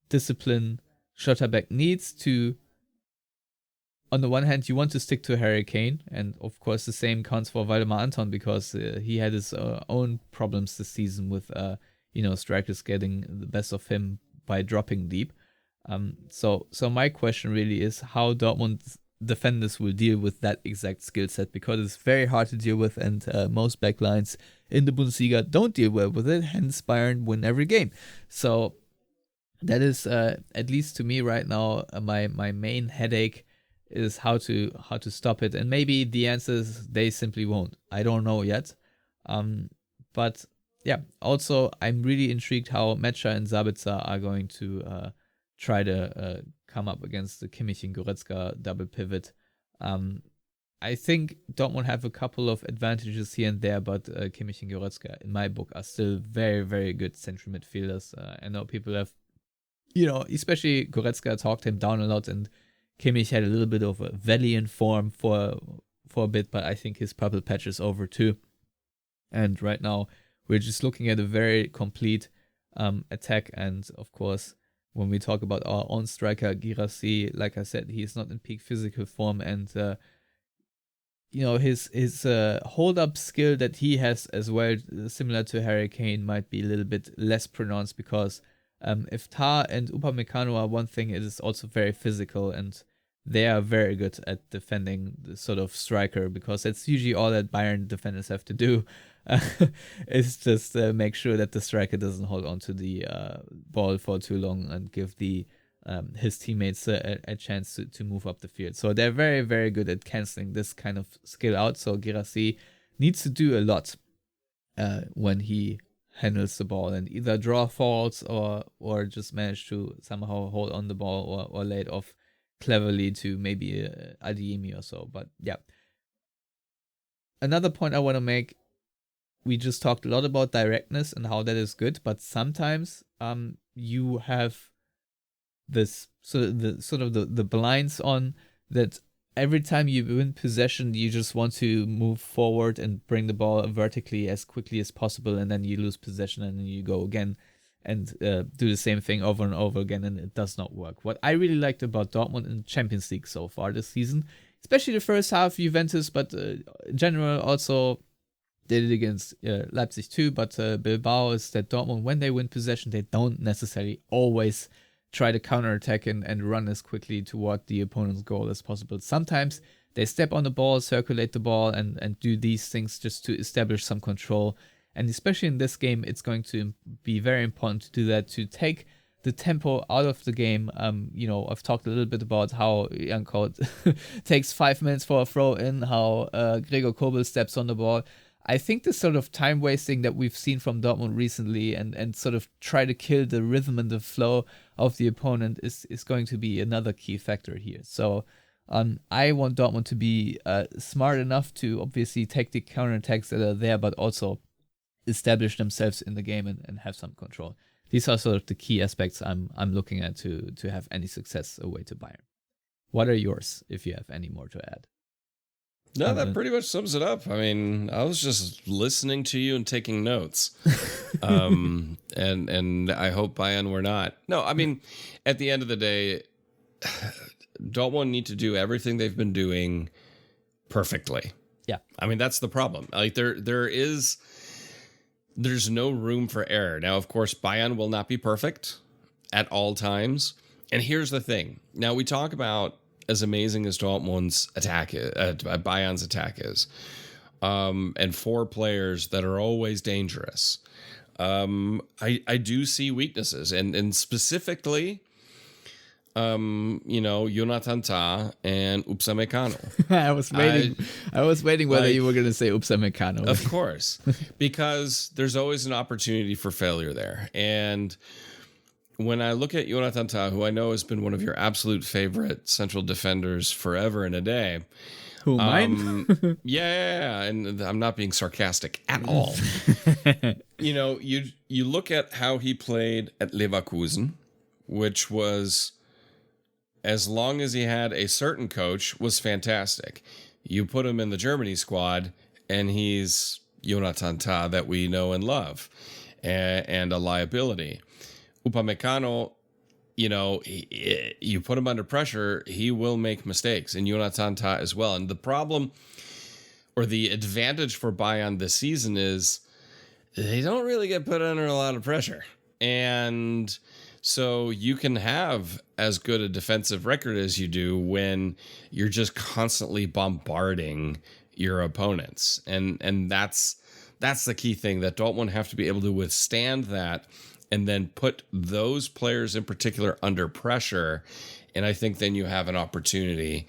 [SPEAKER 5] discipline Schlotterbeck needs to. On the one hand, you want to stick to Harry Kane, and of course the same counts for Waldemar Anton, because he had his own problems this season with strikers getting the best of him by dropping deep. So my question really is how Dortmund defenders will deal with that exact skill set, because it's very hard to deal with, and most backlines in the Bundesliga don't deal well with it, hence Bayern win every game. So that is, at least to me right now, my main headache is how to stop it. And maybe the answer is they simply won't. I don't know yet. But yeah, also I'm really intrigued how Metscher and Sabitzer are going to try to come up against the Kimmich and Goretzka double pivot. I think Dortmund have a couple of advantages here and there, but Kimmich and Goretzka, in my book, are still very, very good central midfielders. I know people have, especially Goretzka talked him down a lot, and Kimmich had a little bit of a valiant form for a bit, but I think his purple patch is over too. And right now, we're just looking at a very complete attack. And of course, when we talk about our own striker, Guirassy, like I said, he's not in peak physical form, and his hold-up skill that he has as well, similar to Harry Kane, might be a little bit less pronounced, because if Tah and Upamecano are one thing, it is also very physical, and they are very good at defending the sort of striker, because that's usually all that Bayern defenders have to do, is just make sure that the striker doesn't hold on to the ball for too long and give his teammates a chance to move up the field. So they're very, very good at canceling this kind of skill out. So Guirassy needs to do a lot when he handles the ball, and either draw faults or just manage to somehow hold on the ball or lay it off cleverly to maybe Adeyemi or so. But yeah. Another point I want to make, we just talked a lot about directness and how that is good, but sometimes you have this sort of the blinds on that. Every time you win possession, you just want to move forward and bring the ball vertically as quickly as possible, and then you lose possession, and then you go again and do the same thing over and over again, and it does not work. What I really liked about Dortmund in Champions League so far this season, especially the first half, Juventus, but in general also did it against Leipzig too, but Bilbao, is that Dortmund, when they win possession, they don't necessarily always try to counterattack and run as quickly toward the opponent's goal as possible. Sometimes they step on the ball, circulate the ball, and do these things just to establish some control. And especially in this game, it's going to be very important to do that, to take the tempo out of the game. I've talked a little bit about how Jan Kout takes 5 minutes for a throw in, how Gregor Kobel steps on the ball. I think the sort of time wasting that we've seen from Dortmund recently and sort of try to kill the rhythm and the flow of the opponent is going to be another key factor here. So I want Dortmund to be smart enough to obviously take the counterattacks that are there, but also establish themselves in the game and have some control. These are sort of the key aspects I'm looking at to have any success away to Bayern. What are yours, if you have any more to add?
[SPEAKER 6] No, that pretty much sums it up. I mean, I was just listening to you and taking notes. And I hope Bayern were not. No, I mean, at the end of the day, Dortmund need to do everything they've been doing perfectly.
[SPEAKER 5] Yeah.
[SPEAKER 6] I mean, that's the problem. Like there's no room for error. Now, of course, Bayern will not be perfect at all times. And here's the thing. Now, we talk about as amazing as Dortmund's attack is, Bayern's attack is, and 4 players that are always dangerous. I do see weaknesses, and specifically, Jonathan Tah and Upamecano.
[SPEAKER 5] I was waiting whether you were going to say Upamecano.
[SPEAKER 6] Of course, because there's always an opportunity for failure there, and when I look at Jonathan Tah, who I know has been one of your absolute favorite central defenders forever and a day.
[SPEAKER 5] Who, mine?
[SPEAKER 6] Yeah, and I'm not being sarcastic at all. You look at how he played at Leverkusen, which was, as long as he had a certain coach, was fantastic. You put him in the Germany squad, and he's Jonathan Tah that we know and love, and a liability. Upamecano, you put him under pressure, he will make mistakes, and Jonathan Tah as well. And the problem, or the advantage for Bayern this season, is they don't really get put under a lot of pressure. And so you can have as good a defensive record as you do when you're just constantly bombarding your opponents. And that's the key thing, that Dortmund have to be able to withstand that and then put those players in particular under pressure. And I think then you have an opportunity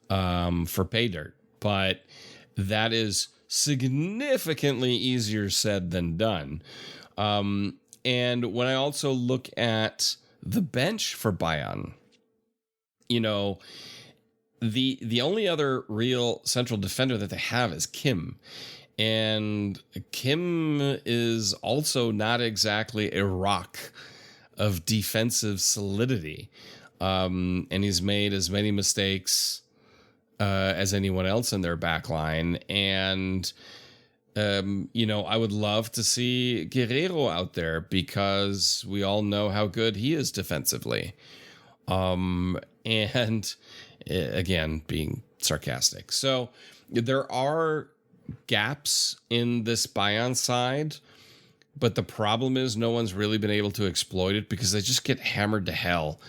[SPEAKER 6] for pay dirt. But that is significantly easier said than done. And when I also look at the bench for Bayern, the only other real central defender that they have is Kim. And Kim is also not exactly a rock of defensive solidity. And he's made as many mistakes as anyone else in their back line. And I would love to see Guerrero out there because we all know how good he is defensively. And again, being sarcastic. So there are gaps in this Bayern side, but the problem is no one's really been able to exploit it because they just get hammered to hell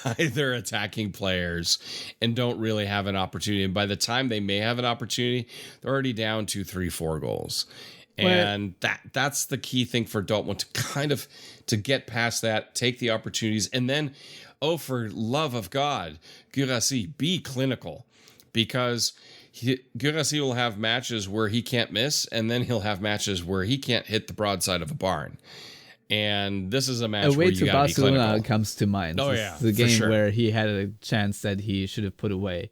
[SPEAKER 6] by their attacking players and don't really have an opportunity. And by the time they may have an opportunity, they're already down 2, 3, 4 goals. And that's the key thing for Dortmund to get past that, take the opportunities, and then, for love of God, Guirassy, be clinical, because Guirassy will have matches where he can't miss, and then he'll have matches where he can't hit the broadside of a barn. And this is a match where you gotta be clinical.
[SPEAKER 5] Barcelona comes to mind.
[SPEAKER 6] Oh,
[SPEAKER 5] It's the game where he had a chance that he should have put away.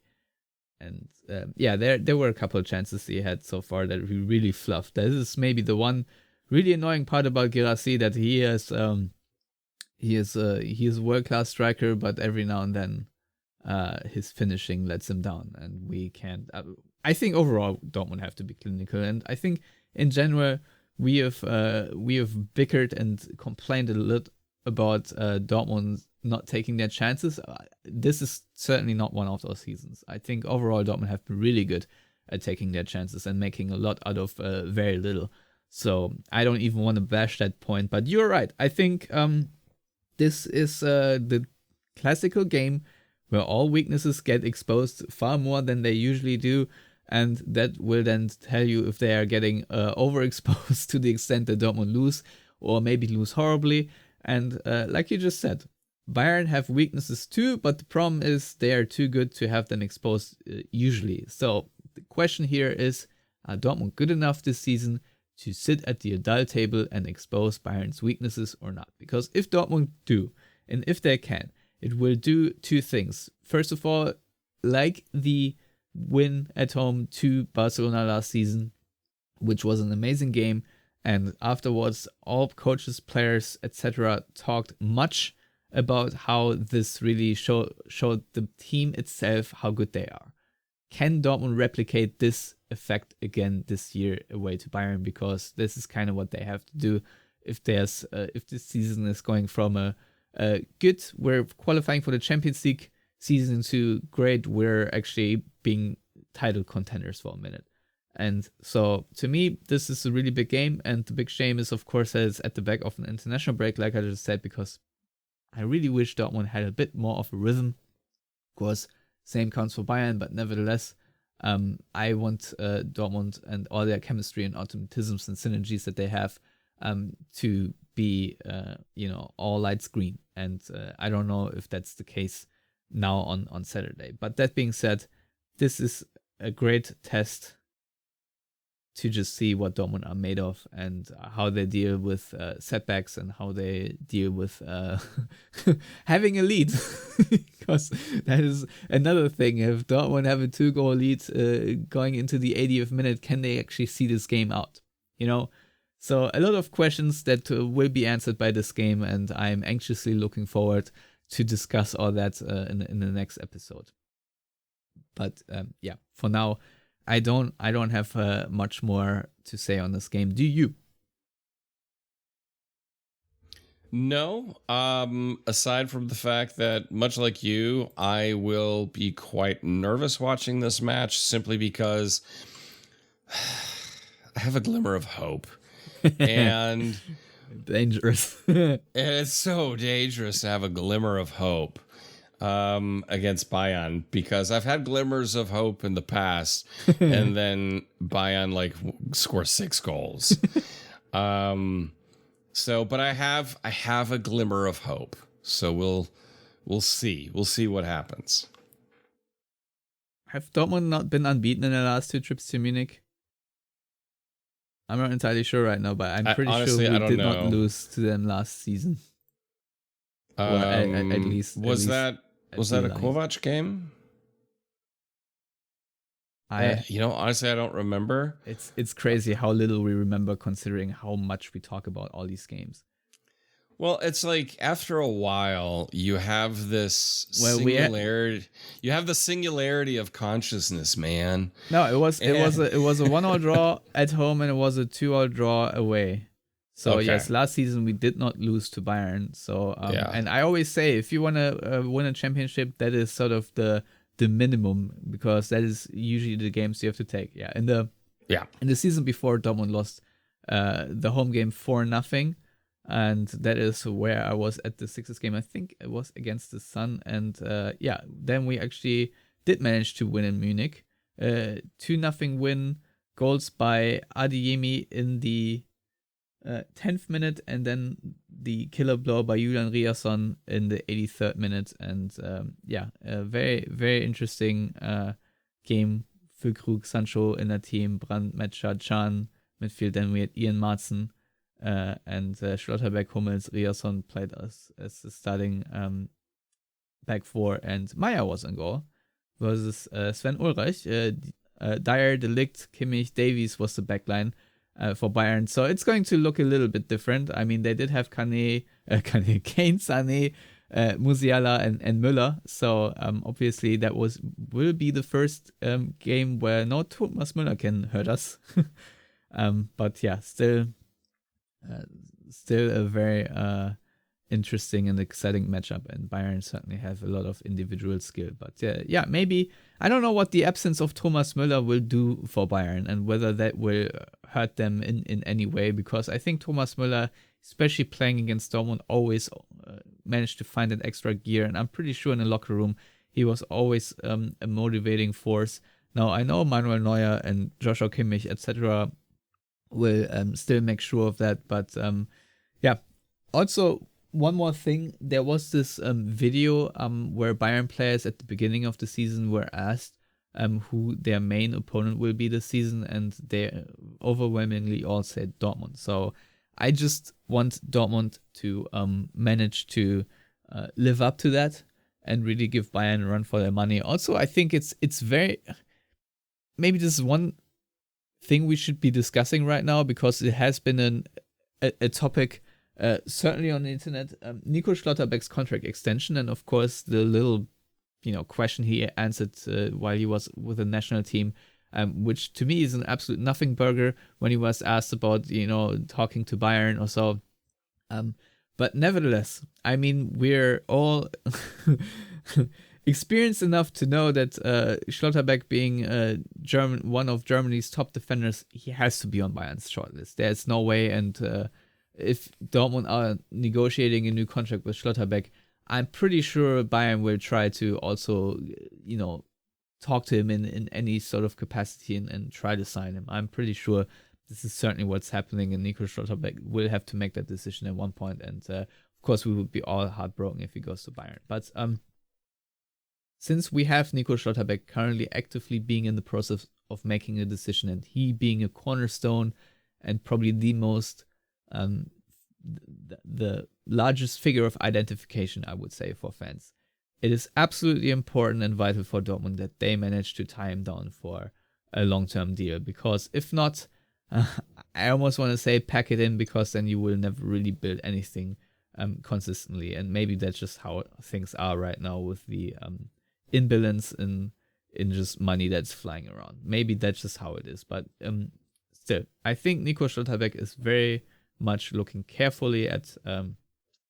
[SPEAKER 5] And there were a couple of chances he had so far that he really fluffed. This is maybe the one really annoying part about Guirassy, that he is a world-class striker, but every now and then his finishing lets him down, and we can't. I think overall Dortmund have to be clinical, and I think in general we have bickered and complained a lot about Dortmund not taking their chances. This is certainly not one of those seasons. I think overall Dortmund have been really good at taking their chances and making a lot out of very little. So I don't even want to bash that point, but you're right. I think this is the classical game where all weaknesses get exposed far more than they usually do, and that will then tell you if they are getting overexposed to the extent that Dortmund lose, or maybe lose horribly. And like you just said, Bayern have weaknesses too, but the problem is they are too good to have them exposed usually. So the question here is, are Dortmund good enough this season to sit at the adult table and expose Bayern's weaknesses or not? Because if Dortmund do, and if they can, it will do two things. First of all, like the win at home to Barcelona last season, which was an amazing game, and afterwards all coaches, players, etc. talked much about how this really showed the team itself how good they are. Can Dortmund replicate this effect again this year away to Bayern? Because this is kind of what they have to do if this season is going from a good, we're qualifying for the Champions League season, to great, we're actually being title contenders for a minute. And so to me, this is a really big game, and the big shame is, of course, that it's at the back of an international break, like I just said, because I really wish Dortmund had a bit more of a rhythm. Of course, same counts for Bayern, but nevertheless, I want Dortmund and all their chemistry and automatisms and synergies that they have to be, all lights green. And I don't know if that's the case now on Saturday. But that being said, this is a great test to just see what Dortmund are made of and how they deal with setbacks and how they deal with having a lead. Because that is another thing. If Dortmund have a 2-goal lead going into the 80th minute, can they actually see this game out? So a lot of questions that will be answered by this game, and I'm anxiously looking forward to discuss all that in the next episode. But for now, I don't have much more to say on this game. Do you?
[SPEAKER 6] No. Aside from the fact that, much like you, I will be quite nervous watching this match simply because I have a glimmer of hope. And
[SPEAKER 5] dangerous.
[SPEAKER 6] And it's so dangerous to have a glimmer of hope against Bayern, because I've had glimmers of hope in the past, and then Bayern scores 6 goals. But I have a glimmer of hope. So we'll see. We'll see what happens.
[SPEAKER 5] Have Dortmund not been unbeaten in the last 2 trips to Munich? I'm not entirely sure right now, but I'm pretty
[SPEAKER 6] honestly,
[SPEAKER 5] sure we did
[SPEAKER 6] know.
[SPEAKER 5] not lose to them last season. At least
[SPEAKER 6] was that a Kovac game? Honestly, I don't remember.
[SPEAKER 5] It's crazy how little we remember, considering how much we talk about all these games.
[SPEAKER 6] Well, it's like after a while, you have this
[SPEAKER 5] Well,
[SPEAKER 6] singularity. You have the singularity of consciousness, man.
[SPEAKER 5] No, it was a 1-1 draw at home and it was a 2-2 draw away. So
[SPEAKER 6] Okay.
[SPEAKER 5] yes, last season we did not lose to Bayern. So
[SPEAKER 6] Yeah.
[SPEAKER 5] and I always say if you want to win a championship, that is sort of the minimum, because that is usually the games you have to take. Yeah, in the season before, Dortmund lost the home game 4-0. And that is where I was at the Sixers game. I think it was against the Sun. And then we actually did manage to win in Munich. 2-0 win, goals by Adeyemi in the 10th minute, and then the killer blow by Julian Riasson in the 83rd minute. And a very, very interesting game. Füllkrug, Sancho in der Team, Brandt, Metscher, Can, midfield. Then we had Ian Maatsen. And Schlotterbeck, Hummels, Riasson played as the starting back four, and Meyer was in goal versus Sven Ulreich. Dyer, De Ligt, Kimmich, Davies was the backline for Bayern. So it's going to look a little bit different. I mean, they did have Kane, Sané, Musiala, and Müller. So obviously that will be the first game where no Thomas Müller can hurt us. But yeah, still a very interesting and exciting matchup, and Bayern certainly have a lot of individual skill. But maybe I don't know what the absence of Thomas Müller will do for Bayern and whether that will hurt them in any way, because I think Thomas Müller, especially playing against Dortmund, always managed to find that extra gear, and I'm pretty sure in the locker room he was always a motivating force. Now I know Manuel Neuer and Joshua Kimmich, etc., will still make sure of that. But also one more thing, there was this video where Bayern players at the beginning of the season were asked who their main opponent will be this season, and they overwhelmingly all said Dortmund. So I just want Dortmund to manage to live up to that and really give Bayern a run for their money. Also, I think it's very, maybe this is one thing we should be discussing right now, because it has been a topic certainly on the internet. Nico Schlotterbeck's contract extension, and of course the little question he answered while he was with the national team, which to me is an absolute nothing burger when he was asked about talking to Bayern or so. But nevertheless, I mean, we're all experienced enough to know that Schlotterbeck, being one of Germany's top defenders, he has to be on Bayern's shortlist. There's no way. And if Dortmund are negotiating a new contract with Schlotterbeck, I'm pretty sure Bayern will try to also, talk to him in any sort of capacity and try to sign him. I'm pretty sure this is certainly what's happening, and Nico Schlotterbeck will have to make that decision at one point. And of course, we would be all heartbroken if he goes to Bayern. But since we have Nico Schlotterbeck currently actively being in the process of making a decision, and he being a cornerstone and probably the most, the largest figure of identification, I would say, for fans, it is absolutely important and vital for Dortmund that they manage to tie him down for a long-term deal. Because if not, I almost want to say pack it in, because then you will never really build anything consistently. And maybe that's just how things are right now with the imbalance in just money that's flying around. Maybe that's just how it is. But still, I think Nico Schlotterbeck is very much looking carefully at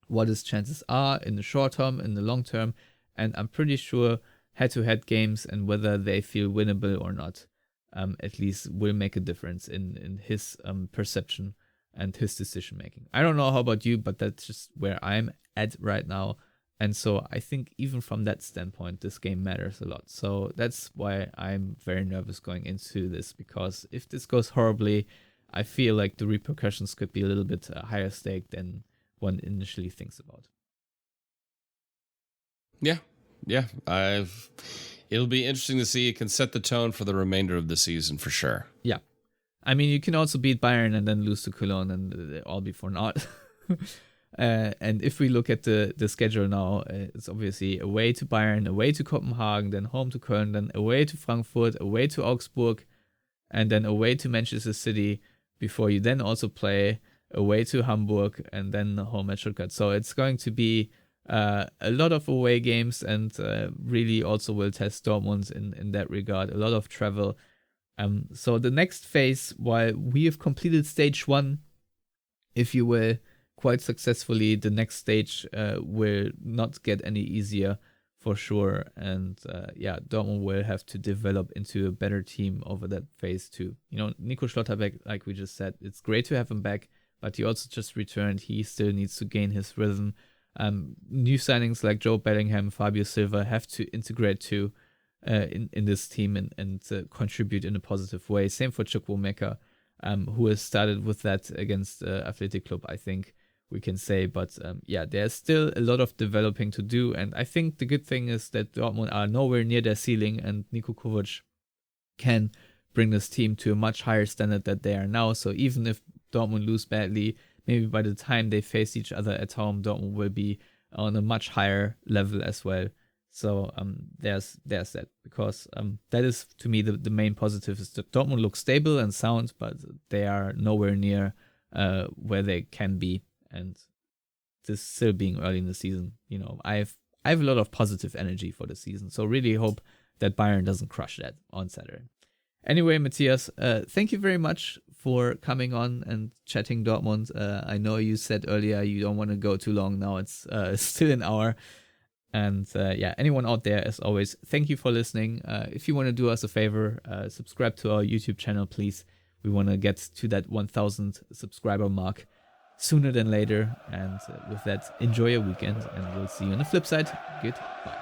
[SPEAKER 5] what his chances are in the short term, in the long term, and I'm pretty sure head-to-head games and whether they feel winnable or not, at least will make a difference in his perception and his decision making. I don't know how about you, but that's just where I'm at right now. And so I think even from that standpoint, this game matters a lot. So that's why I'm very nervous going into this, because if this goes horribly, I feel like the repercussions could be a little bit higher stake than one initially thinks about.
[SPEAKER 6] Yeah. It'll be interesting to see. It can set the tone for the remainder of the season for sure.
[SPEAKER 5] Yeah. I mean, you can also beat Bayern and then lose to Cologne, and all be for naught. And if we look at the schedule now, it's obviously away to Bayern, away to Copenhagen, then home to Köln, then away to Frankfurt, away to Augsburg, and then away to Manchester City, before you then also play away to Hamburg, and then home at Stuttgart. So it's going to be a lot of away games, and really also will test Dortmund in that regard. A lot of travel. So the next phase, while we have completed stage 1, if you will, quite successfully, the next stage will not get any easier for sure. And Dortmund will have to develop into a better team over that phase too. Nico Schlotterbeck, like we just said, it's great to have him back, but he also just returned. He still needs to gain his rhythm. New signings like Joe Bellingham, Fabio Silva have to integrate too in this team and contribute in a positive way. Same for Chukwuemeka, who has started with that against Athletic Club, I think we can say. But there's still a lot of developing to do. And I think the good thing is that Dortmund are nowhere near their ceiling, and Niko Kovac can bring this team to a much higher standard that they are now. So even if Dortmund lose badly, maybe by the time they face each other at home, Dortmund will be on a much higher level as well. So there's that, because that is, to me, the main positive is that Dortmund looks stable and sound, but they are nowhere near where they can be. And this still being early in the season, I have a lot of positive energy for the season. So really hope that Bayern doesn't crush that on Saturday. Anyway, Matthias, thank you very much for coming on and chatting Dortmund. I know you said earlier you don't want to go too long. Now it's still an hour. And anyone out there, as always, thank you for listening. If you want to do us a favor, subscribe to our YouTube channel, please. We want to get to that 1,000 subscriber mark sooner than later. And with that, enjoy your weekend, and we'll see you on the flip side. Goodbye.